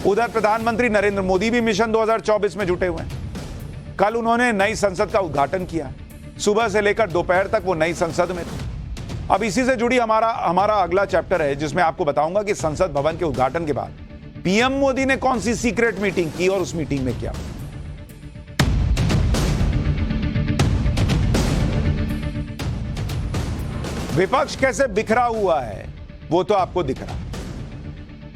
उधर प्रधानमंत्री नरेंद्र मोदी भी मिशन 2024 में जुटे हुए हैं। कल उन्होंने नई संसद का उद्घाटन किया। सुबह से लेकर दोपहर तक वो नई संसद में थे। अब इसी से जुड़ी हमारा अगला चैप्टर है, जिसमें आपको बताऊंगा कि संसद भवन के उद्घाटन के बाद पीएम मोदी ने कौन सी सीक्रेट मीटिंग की और उस मीटिंग में क्या। विपक्ष कैसे बिखरा हुआ है वो तो आपको दिख रहा है,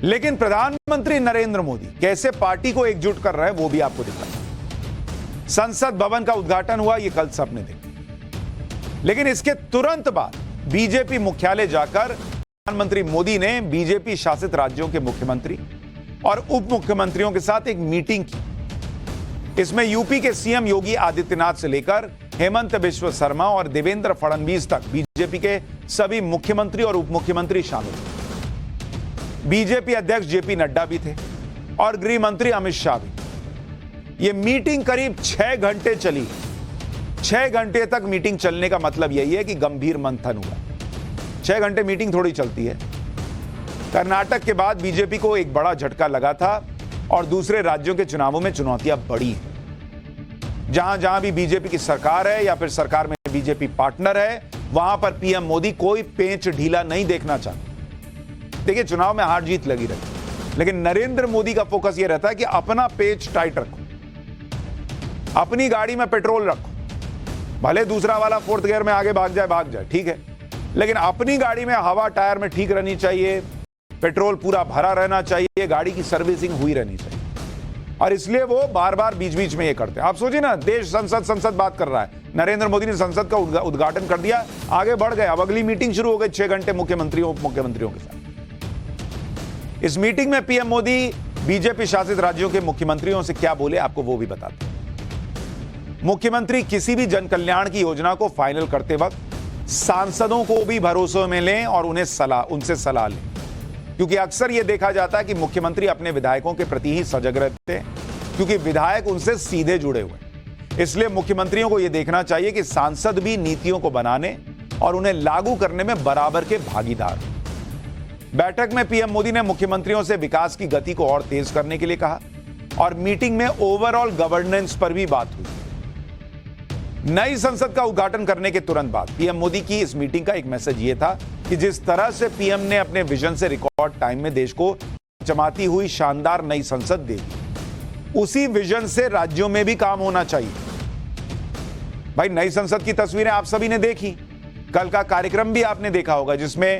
लेकिन प्रधानमंत्री नरेंद्र मोदी कैसे पार्टी को एकजुट कर रहे हैं वो भी आपको दिख रहा है। संसद भवन का उद्घाटन हुआ, ये कल सबने देखा, लेकिन इसके तुरंत बाद बीजेपी मुख्यालय जाकर प्रधानमंत्री मोदी ने बीजेपी शासित राज्यों के मुख्यमंत्री और उप मुख्यमंत्रियों के साथ एक मीटिंग की। इसमें यूपी के सीएम योगी आदित्यनाथ से लेकर हेमंत बिश्व शर्मा और देवेंद्र फडणवीस तक बीजेपी के सभी मुख्यमंत्री और उप मुख्यमंत्री शामिल थे। बीजेपी अध्यक्ष जेपी नड्डा भी थे और गृह मंत्री अमित शाह भी। यह मीटिंग करीब 6 घंटे चली। 6 घंटे तक मीटिंग चलने का मतलब यही है कि गंभीर मंथन हुआ। 6 घंटे मीटिंग थोड़ी चलती है। कर्नाटक के बाद बीजेपी को एक बड़ा झटका लगा था और दूसरे राज्यों के चुनावों में चुनौतियां बढ़ी हैं। जहां जहां भी बीजेपी की सरकार है या फिर सरकार में बीजेपी पार्टनर है, वहां पर पीएम मोदी कोई पेंच ढीला नहीं देखना चाहते। देखिए, चुनाव में हार जीत लगी रहती, लेकिन नरेंद्र मोदी का फोकस यह रहता है कि अपना पेच टाइट रखो, अपनी गाड़ी में पेट्रोल रखो। भले दूसरा वाला 4th गियर में आगे भाग जाए, ठीक है, लेकिन अपनी गाड़ी में हवा टायर में ठीक रहनी चाहिए, पेट्रोल पूरा भरा रहना चाहिए, गाड़ी की सर्विसिंग हुई रहनी चाहिए। और इसलिए वो बार बार बीच बीच में ये करते हैं। आप सोचिए ना, देश संसद बात कर रहा है, नरेंद्र मोदी ने संसद का उद्घाटन कर दिया, आगे बढ़ गए, अब अगली मीटिंग शुरू हो गई 6 घंटे मुख्यमंत्रियों उप मुख्यमंत्रियों के साथ। इस मीटिंग में पीएम मोदी बीजेपी शासित राज्यों के मुख्यमंत्रियों से क्या बोले, आपको वो भी बताते हैं। मुख्यमंत्री किसी भी जन कल्याण की योजना को फाइनल करते वक्त सांसदों को भी भरोसे में लें और उनसे सलाह लें, क्योंकि अक्सर यह देखा जाता है कि मुख्यमंत्री अपने विधायकों के प्रति ही सजग रहते हैं, क्योंकि विधायक उनसे सीधे जुड़े हुए हैं। इसलिए मुख्यमंत्रियों को यह देखना चाहिए कि सांसद भी नीतियों को बनाने और उन्हें लागू करने में बराबर के भागीदार हैं। बैठक में पीएम मोदी ने मुख्यमंत्रियों से विकास की गति को और तेज करने के लिए कहा और मीटिंग में ओवरऑल गवर्नेंस पर भी बात हुई। नई संसद का उद्घाटन करने के तुरंत बाद पीएम मोदी की इस मीटिंग का एक मैसेज यह था कि जिस तरह से पीएम ने अपने विजन से रिकॉर्ड टाइम में देश को चमाती हुई शानदार नई संसद दे दी, उसी विजन से राज्यों में भी काम होना चाहिए। भाई, नई संसद की तस्वीरें आप सभी ने देखी, कल का कार्यक्रम भी आपने देखा होगा, जिसमें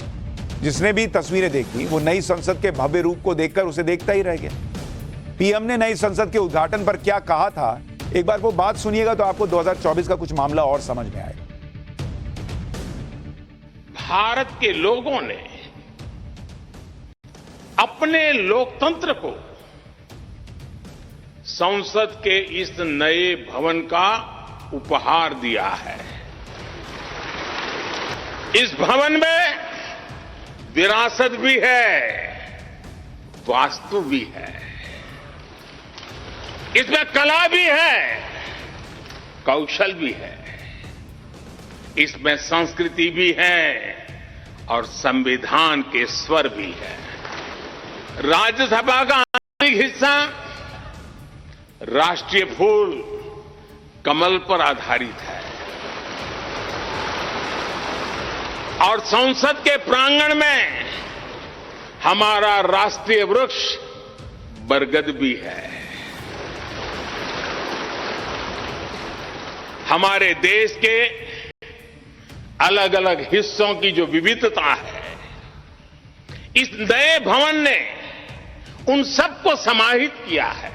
जिसने भी तस्वीरें देखी वो नई संसद के भव्य रूप को देखकर उसे देखता ही रह गया। पीएम ने नई संसद के उद्घाटन पर क्या कहा था, एक बार वो बात सुनिएगा तो आपको 2024 का कुछ मामला और समझ में आएगा। भारत के लोगों ने अपने लोकतंत्र को संसद के इस नए भवन का उपहार दिया है। इस भवन में विरासत भी है, वास्तु भी है, इसमें कला भी है, कौशल भी है, इसमें संस्कृति भी है और संविधान के स्वर भी है। राज्यसभा का आंतरिक हिस्सा राष्ट्रीय फूल कमल पर आधारित है और संसद के प्रांगण में हमारा राष्ट्रीय वृक्ष बरगद भी है। हमारे देश के अलग अलग हिस्सों की जो विविधता है, इस नए भवन ने उन सबको समाहित किया है।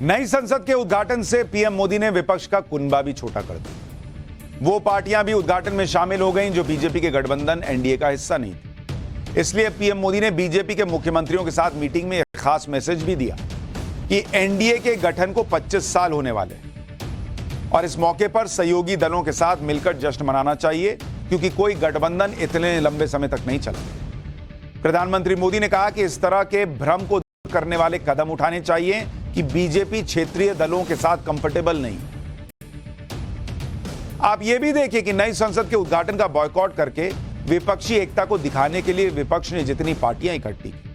नई संसद के उद्घाटन से पीएम मोदी ने विपक्ष का कुनबा भी छोटा कर दिया। वो पार्टियां भी उद्घाटन में शामिल हो गईं जो बीजेपी के गठबंधन एनडीए का हिस्सा नहीं थी। इसलिए पीएम मोदी ने बीजेपी के मुख्यमंत्रियों के साथ मीटिंग में एक खास मैसेज भी दिया कि एनडीए के गठन को 25 साल होने वाले हैं और इस मौके पर सहयोगी दलों के साथ मिलकर जश्न मनाना चाहिए, क्योंकि कोई गठबंधन इतने लंबे समय तक नहीं चला। प्रधानमंत्री मोदी ने कहा कि इस तरह के भ्रम को दूर करने वाले कदम उठाने चाहिए कि बीजेपी क्षेत्रीय दलों के साथ कंफर्टेबल नहीं। आप यह भी देखिए कि नई संसद के उद्घाटन का बॉयकॉट करके विपक्षी एकता को दिखाने के लिए विपक्ष ने जितनी पार्टियां इकट्ठी की,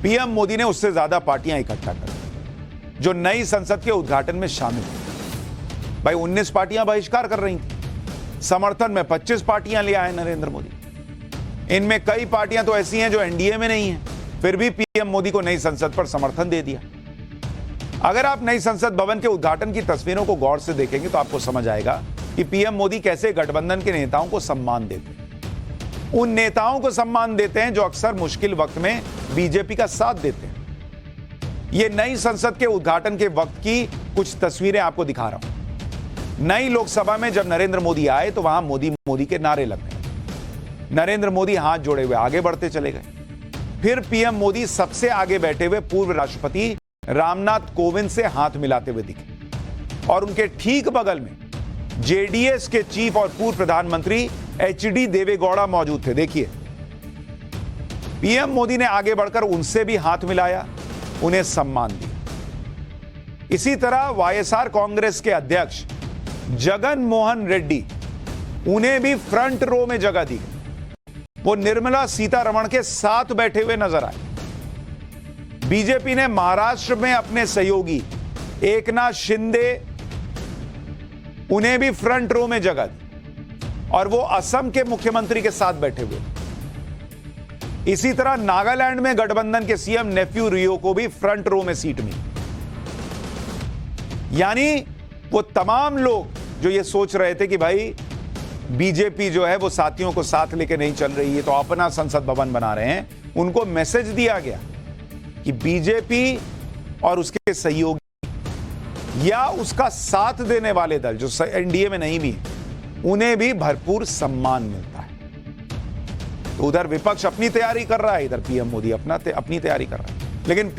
पीएम मोदी ने उससे ज्यादा पार्टियां इकट्ठा कर दी जो नई संसद के उद्घाटन में शामिल हुई। भाई 19 पार्टियां बहिष्कार कर रही थी, समर्थन में 25 पार्टियां ले आए नरेंद्र मोदी। इनमें कई पार्टियां तो ऐसी हैं जो एनडीए में नहीं है, फिर भी पीएम मोदी को नई संसद पर समर्थन दे दिया। अगर आप नई संसद भवन के उद्घाटन की तस्वीरों को गौर से देखेंगे तो आपको समझ आएगा कि पीएम मोदी कैसे गठबंधन के नेताओं को सम्मान देते हैं। उन नेताओं को सम्मान देते हैं जो अक्सर मुश्किल वक्त में बीजेपी का साथ देते हैं। ये नई संसद के उद्घाटन के वक्त की कुछ तस्वीरें आपको दिखा रहा हूं। नई लोकसभा में जब नरेंद्र मोदी आए तो वहां मोदी मोदी के नारे लग गए। नरेंद्र मोदी हाथ जोड़े हुए आगे बढ़ते चले गए। फिर पीएम मोदी सबसे आगे बैठे हुए पूर्व राष्ट्रपति रामनाथ कोविंद से हाथ मिलाते हुए दिखे और उनके ठीक बगल में जेडीएस के चीफ और पूर्व प्रधानमंत्री एचडी देवेगौड़ा मौजूद थे। देखिए, पीएम मोदी ने आगे बढ़कर उनसे भी हाथ मिलाया, उन्हें सम्मान दिया। इसी तरह वाईएसआर कांग्रेस के अध्यक्ष जगन मोहन रेड्डी, उन्हें भी फ्रंट रो में जगह दी। वो निर्मला सीतारमण के साथ बैठे हुए नजर आए। बीजेपी ने महाराष्ट्र में अपने सहयोगी एकनाथ शिंदे, उन्हें भी फ्रंट रो में जगह दी और वो असम के मुख्यमंत्री के साथ बैठे हुए। इसी तरह नागालैंड में गठबंधन के सीएम नेफ्यू रियो को भी फ्रंट रो में सीट मिली। यानी वो तमाम लोग जो ये सोच रहे थे कि भाई बीजेपी जो है वो साथियों को साथ लेके नहीं चल रही है तो अपना संसद भवन बना रहे हैं, उनको मैसेज दिया गया कि बीजेपी और उसके सहयोगी या उसका साथ देने वाले दल जो एनडीए में नहीं भी, उन्हें भी भरपूर सम्मान मिलता है। तो उधर विपक्ष अपनी तैयारी कर रहा है, इधर पीएम मोदी अपनी तैयारी कर रहा है। लेकिन